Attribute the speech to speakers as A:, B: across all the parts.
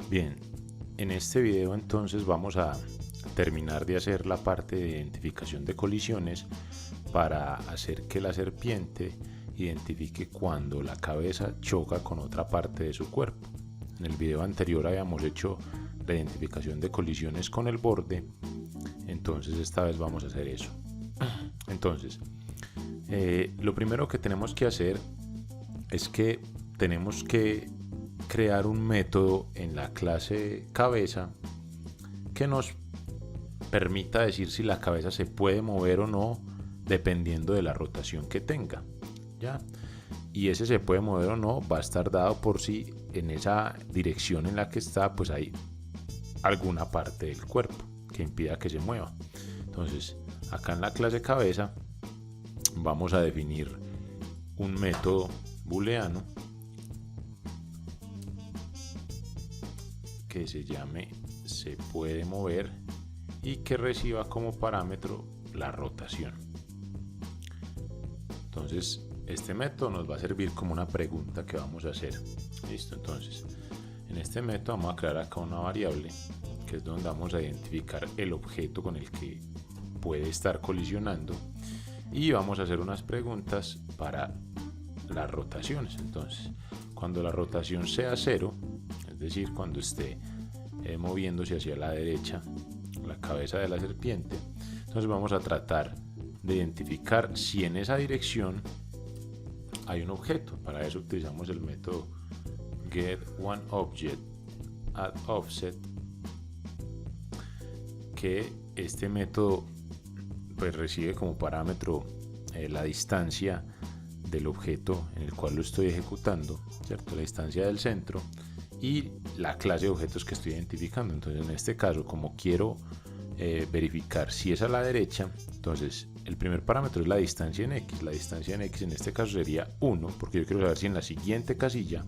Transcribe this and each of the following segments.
A: Bien, en este video entonces vamos a terminar de hacer la parte de identificación de colisiones para hacer que la serpiente identifique cuando la cabeza choca con otra parte de su cuerpo. En el video anterior habíamos hecho la identificación de colisiones con el borde, entonces esta vez vamos a hacer eso. Entonces, lo primero que tenemos que hacer es que tenemos que crear un método en la clase cabeza que nos permita decir si la cabeza se puede mover o no dependiendo de la rotación que tenga, ¿ya? Y ese se puede mover o no va a estar dado por si en esa dirección en la que está pues hay alguna parte del cuerpo que impida que se mueva. Entonces acá en la clase cabeza vamos a definir un método booleano que se llame se puede mover y que reciba como parámetro la rotación. Entonces este método nos va a servir como una pregunta que vamos a hacer. Listo, entonces en este método vamos a crear acá una variable que es donde vamos a identificar el objeto con el que puede estar colisionando y vamos a hacer unas preguntas para las rotaciones. Entonces cuando la rotación sea 0, es decir, cuando esté moviéndose hacia la derecha la cabeza de la serpiente, entonces vamos a tratar de identificar si en esa dirección hay un objeto. Para eso utilizamos el método getOneObjectAtOffset, que este método pues recibe como parámetro la distancia del objeto en el cual lo estoy ejecutando, ¿cierto? La distancia del centro y la clase de objetos que estoy identificando. Entonces en este caso, como quiero verificar si es a la derecha, entonces el primer parámetro es la distancia en X. La distancia en X en este caso sería 1, porque yo quiero saber si en la siguiente casilla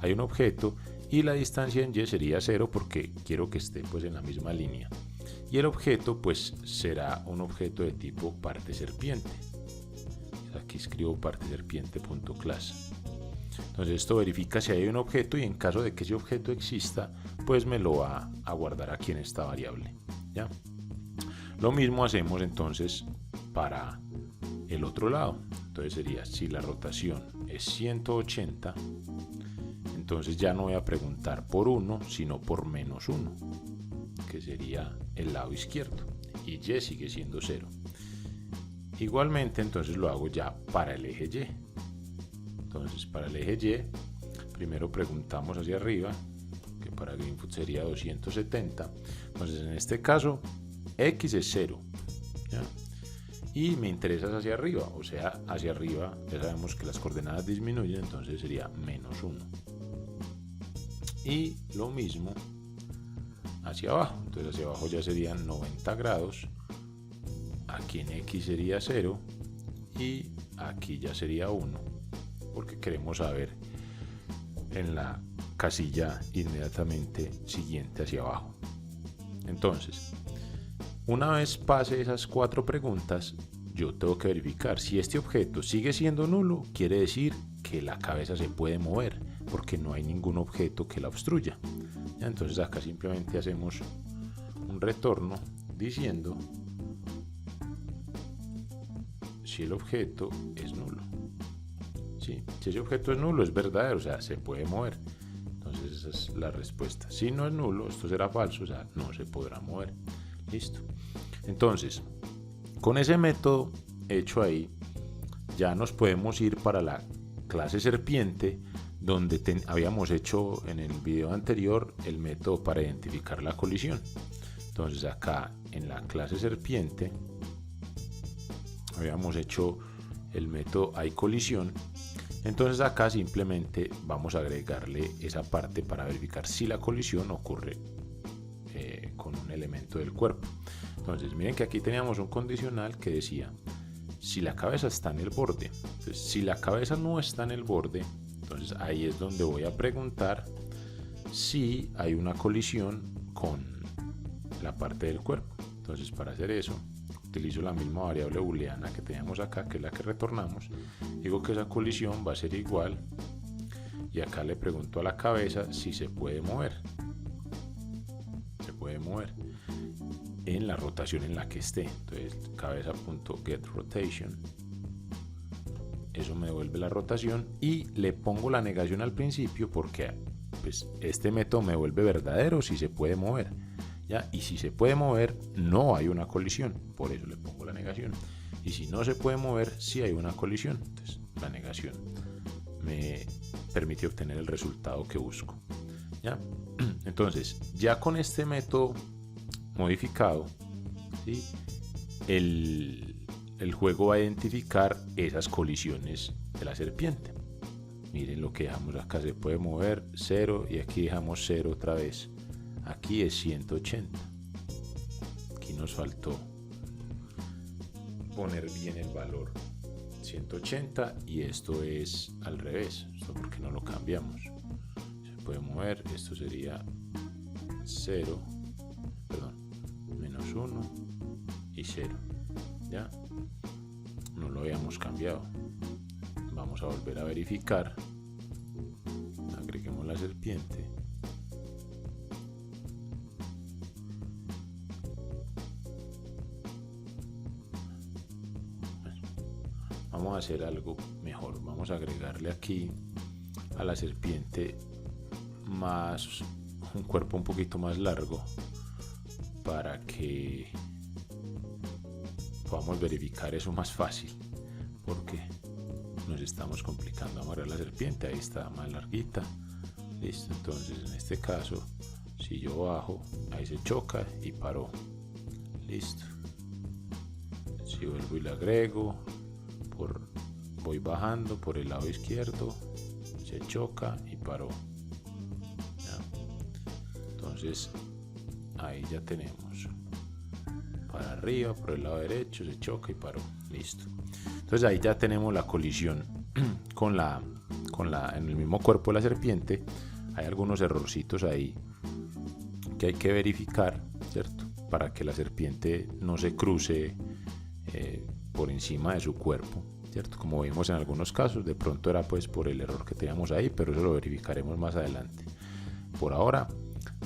A: hay un objeto, y la distancia en Y sería 0 porque quiero que esté pues en la misma línea. Y el objeto pues será un objeto de tipo parte serpiente. Aquí escribo parte serpiente.class. Entonces esto verifica si hay un objeto y en caso de que ese objeto exista, pues me lo va a guardar aquí en esta variable, ¿ya? Lo mismo hacemos entonces para el otro lado. Entonces sería si la rotación es 180, entonces ya no voy a preguntar por 1, sino por menos 1, que sería el lado izquierdo, y Y sigue siendo 0. Igualmente entonces lo hago ya para el eje Y. Entonces para el eje Y primero preguntamos hacia arriba, que para Greenfoot sería 270. Entonces en este caso X es 0, ¿ya? Y me interesa hacia arriba, o sea hacia arriba ya sabemos que las coordenadas disminuyen, entonces sería menos 1. Y lo mismo hacia abajo, entonces hacia abajo ya serían 90 grados, aquí en X sería 0 y aquí ya sería 1, porque queremos saber en la casilla inmediatamente siguiente hacia abajo. Entonces, una vez pase esas 4 preguntas, yo tengo que verificar si este objeto sigue siendo nulo, quiere decir que la cabeza se puede mover, porque no hay ningún objeto que la obstruya. Entonces acá simplemente hacemos un retorno diciendo si el objeto es nulo. ¿Sí? Si ese objeto es nulo, es verdadero, o sea, se puede mover. Entonces esa es la respuesta. Si no es nulo, esto será falso, o sea, no se podrá mover. Listo. Entonces, con ese método hecho ahí, ya nos podemos ir para la clase serpiente, donde habíamos hecho en el video anterior el método para identificar la colisión. Entonces acá en la clase serpiente habíamos hecho el método hay colisión. Entonces acá simplemente vamos a agregarle esa parte para verificar si la colisión ocurre con un elemento del cuerpo. Entonces miren que aquí teníamos un condicional que decía si la cabeza está en el borde. Entonces, si la cabeza no está en el borde, entonces ahí es donde voy a preguntar si hay una colisión con la parte del cuerpo. Entonces para hacer eso utilizo la misma variable booleana que teníamos acá, que es la que retornamos. Digo que esa colisión va a ser igual y acá le pregunto a la cabeza si se puede mover. mover en la rotación en la que esté. Entonces cabeza.getRotation, eso me devuelve la rotación, y le pongo la negación al principio porque pues este método me vuelve verdadero si se puede mover, ¿ya? Y si se puede mover no hay una colisión, por eso le pongo la negación. Y si no se puede mover, sí hay una colisión. Entonces la negación me permite obtener el resultado que busco, ¿ya? Entonces ya con este método modificado, ¿sí? El juego va a identificar esas colisiones de la serpiente. Miren lo que dejamos acá, se puede mover 0 y aquí dejamos 0 otra vez. Aquí es 180. Aquí nos faltó poner bien el valor 180 y esto es al revés. Esto porque no lo cambiamos. Se puede mover, esto sería 0, perdón, menos 1 y 0. ¿Ya? No lo habíamos cambiado. Vamos a volver a verificar. Agreguemos la serpiente. Vamos a hacer algo mejor. Vamos a agregarle aquí a la serpiente un cuerpo un poquito más largo para que podamos verificar eso más fácil, porque nos estamos complicando. Vamos a ver la serpiente, ahí está más larguita. Listo, entonces en este caso si yo bajo, ahí se choca y paró. Listo. Si vuelvo y le agrego, voy bajando por el lado izquierdo, se choca y paró. ¿Ya? Entonces ahí ya tenemos para arriba, por el lado derecho, se choca y paró. Listo. Entonces ahí ya tenemos la colisión en el mismo cuerpo de la serpiente. Hay algunos errorcitos ahí que hay que verificar, ¿cierto? Para que la serpiente no se cruce por encima de su cuerpo, ¿cierto? Como vimos en algunos casos, de pronto era pues por el error que teníamos ahí, pero eso lo verificaremos más adelante. Por ahora,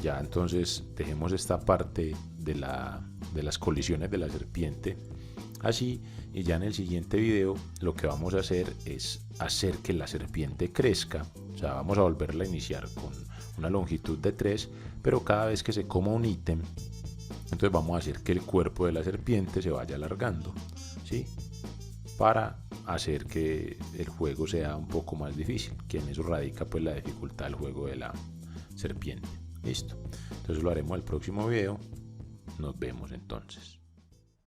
A: ya entonces dejemos esta parte de las colisiones de la serpiente así, y ya en el siguiente video lo que vamos a hacer es hacer que la serpiente crezca. O sea, vamos a volverla a iniciar con una longitud de 3, pero cada vez que se coma un ítem, entonces vamos a hacer que el cuerpo de la serpiente se vaya alargando, ¿sí? Para hacer que el juego sea un poco más difícil, que en eso radica pues la dificultad del juego de la serpiente. Listo. Entonces lo haremos el próximo video. Nos vemos entonces.